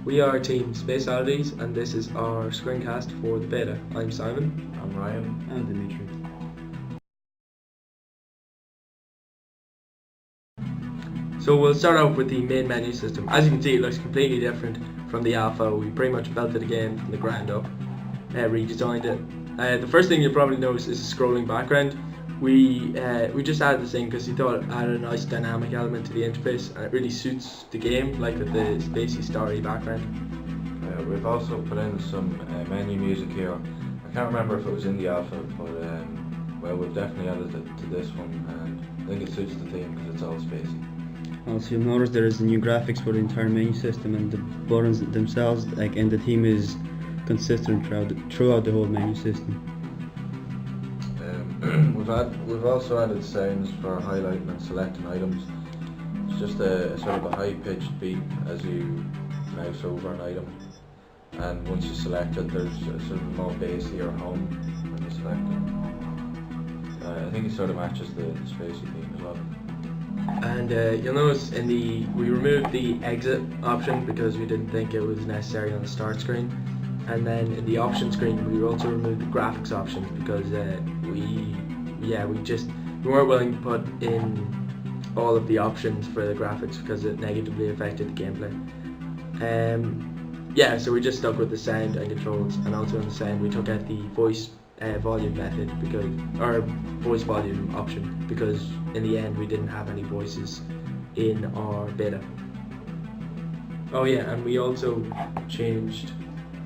We are Team Space Oddities, and this is our screencast for the beta. I'm Simon. I'm Ryan. And Dimitri. So we'll start off with the main menu system. As you can see, it looks completely different from the alpha. We pretty much built it again from the ground up, redesigned it. The first thing you'll probably notice is a scrolling background. We just added this in because we thought it added a nice dynamic element to the interface, and it really suits the game, like with the spacey, starry background. We've also put in some menu music here. I can't remember if it was in the alpha, but well, we've definitely added it to this one, and I think it suits the theme because it's all spacey. Also, you'll notice there is new graphics for the entire menu system, and the buttons themselves, and the theme is consistent throughout the whole menu system. We've also added sounds for highlighting and selecting items. It's just a sort of a high-pitched beep as you mouse over an item, and once you select it, there's a sort of more bassy or hum when you select it. I think it sort of matches the spacey theme as well. And you'll notice we removed the exit option because we didn't think it was necessary on the start screen. And then in the option screen, we also removed the graphics option because we weren't willing to put in all of the options for the graphics because it negatively affected the gameplay. So we just stuck with the sound and controls, and also in the sound we took out the voice volume method voice volume option because in the end we didn't have any voices in our beta. Oh yeah, and we also changed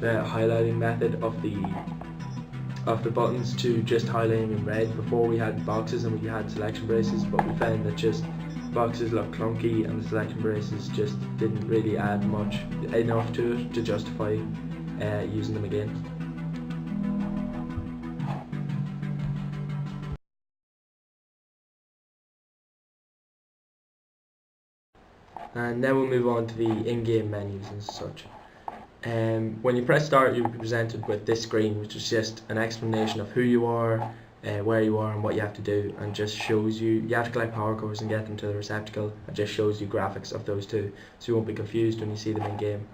the highlighting method of the buttons to just highlighting in red. Before we had boxes and we had selection braces, but we found that just boxes look clunky and the selection braces just didn't really add enough to it to justify using them again. And now we'll move on to the in-game menus and such. When you press start, you'll be presented with this screen, which is just an explanation of who you are, where you are and what you have to do, and just shows you have to collect power cores and get them to the receptacle, and just shows you graphics of those two, so you won't be confused when you see them in game.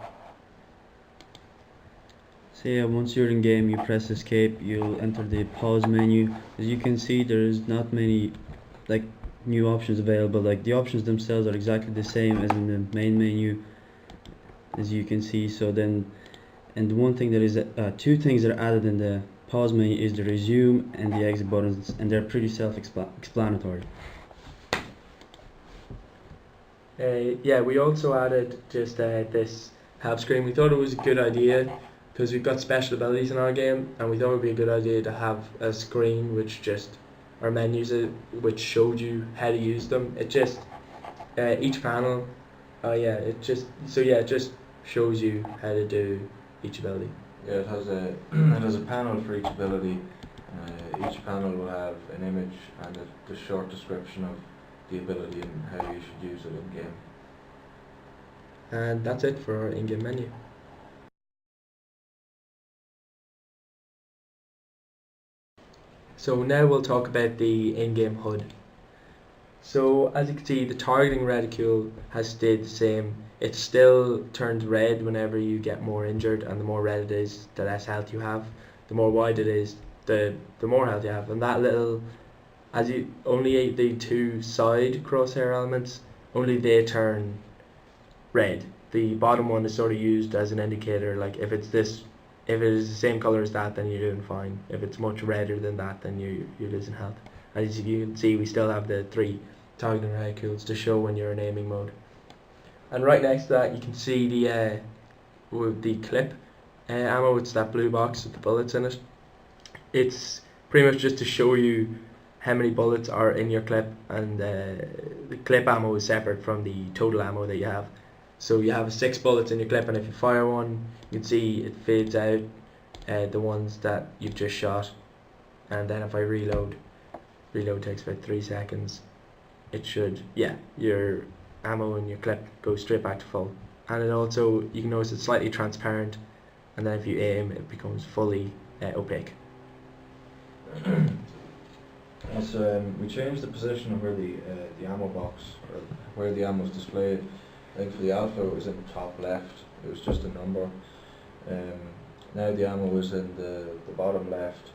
So yeah, once you're in game, you press escape, you'll enter the pause menu. As you can see, there's not many new options available. The options themselves are exactly the same as in the main menu, as you can see. And the one thing that is two things that are added in the pause menu is the resume and the exit buttons, and they're pretty self-explanatory. We also added just this help screen. We thought it was a good idea because we've got special abilities in our game, and we thought it would be a good idea to have a screen which just our menus which showed you how to use them. It just each panel it just shows you how to do each ability. Yeah, it has a panel for each ability. Each panel will have an image and a short description of the ability and how you should use it in game. And that's it for our in-game menu. So now we'll talk about the in-game HUD. So as you can see, the targeting reticule has stayed the same. It still turns red whenever you get more injured, and the more red it is, the less health you have. The more wide it is, the more health you have. And that little, only the two side crosshair elements, only they turn red. The bottom one is sort of used as an indicator, like if it is the same color as that, then you're doing fine. If it's much redder than that, then you're losing health. As you can see, we still have the 3 targeting reticules to show when you're in aiming mode. And right next to that, you can see the clip ammo. It's that blue box with the bullets in it. It's pretty much just to show you how many bullets are in your clip, and the clip ammo is separate from the total ammo that you have. So you have 6 bullets in your clip, and if you fire one, you can see it fades out the ones that you've just shot. And then if I reload takes about 3 seconds. It should, your ammo in your clip goes straight back to full. And it also, you can notice it's slightly transparent, and then if you aim, it becomes fully opaque. So we changed the position of where the ammo box, or where the ammo is displayed. I think for the alpha it was in the top left, it was just a number. Now the ammo is in the bottom left,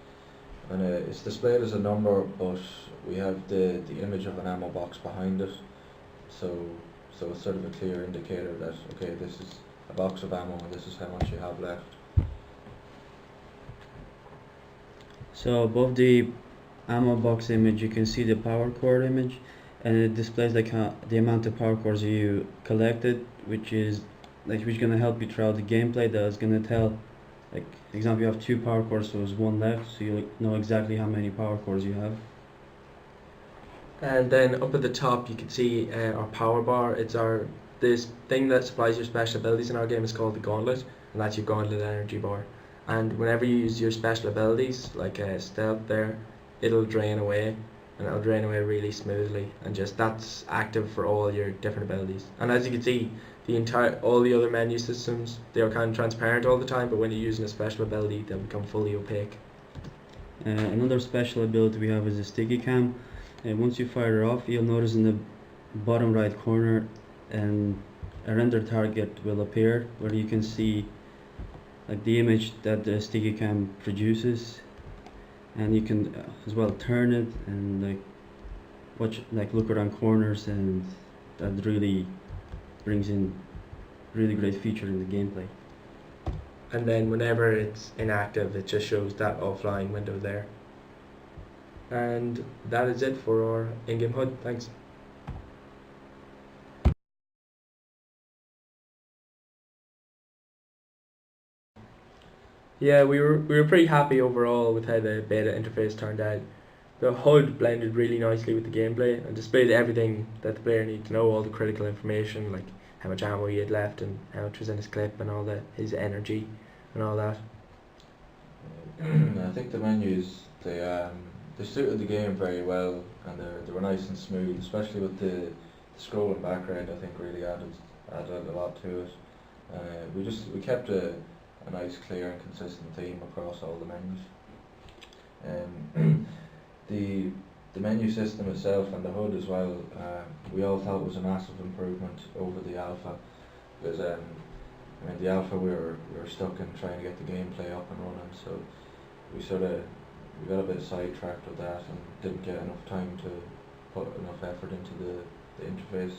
and it's displayed as a number, but we have the image of an ammo box behind it, so it's sort of a clear indicator that, okay, this is a box of ammo and this is how much you have left. So above the ammo box image you can see the power core image, and it displays like the amount of power cores you collected, which is gonna help you throughout the gameplay. That's gonna tell, like, for example, you have 2 power cores, so there's 1 left, so you know exactly how many power cores you have. And then up at the top you can see our power bar. It's this thing that supplies your special abilities in our game is called the gauntlet, and that's your gauntlet energy bar. And whenever you use your special abilities, like stealth there, it'll drain away, and it'll drain away really smoothly, and just that's active for all your different abilities. And as you can see, all the other menu systems, they are kind of transparent all the time, but when you're using a special ability, they'll become fully opaque. Another special ability we have is the sticky cam. Once you fire it off, you'll notice in the bottom right corner and a render target will appear where you can see like the image that the sticky cam produces, and you can as well turn it and look around corners, and that really brings in really great feature in the gameplay. And then whenever it's inactive, it just shows that offline window there. And that is it for our in-game HUD. Thanks. Yeah, we were pretty happy overall with how the beta interface turned out. The HUD blended really nicely with the gameplay and displayed everything that the player needs to know, all the critical information, like how much ammo he had left and how much was in his clip and all that, his energy and all that. I think the menus, they suited the game very well, and they were nice and smooth, especially with the scrolling background. I think really added a lot to it. We kept a nice, clear and consistent theme across all the menus. The menu system itself and the HUD as well, we all thought was a massive improvement over the alpha, because the alpha we were stuck in trying to get the gameplay up and running, so we got a bit sidetracked with that and didn't get enough time to put enough effort into the interface.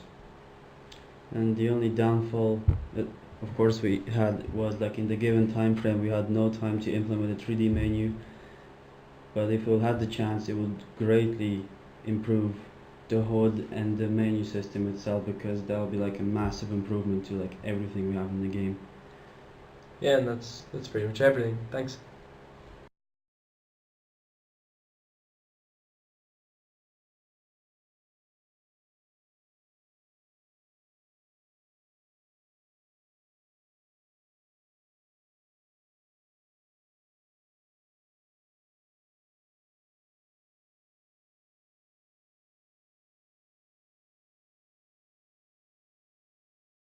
And the only downfall that of course we had was, like, in the given time frame we had no time to implement a 3D menu, but if we had the chance it would greatly improve the HUD and the menu system itself, because that would be like a massive improvement to like everything we have in the game. Yeah, and that's pretty much everything. Thanks.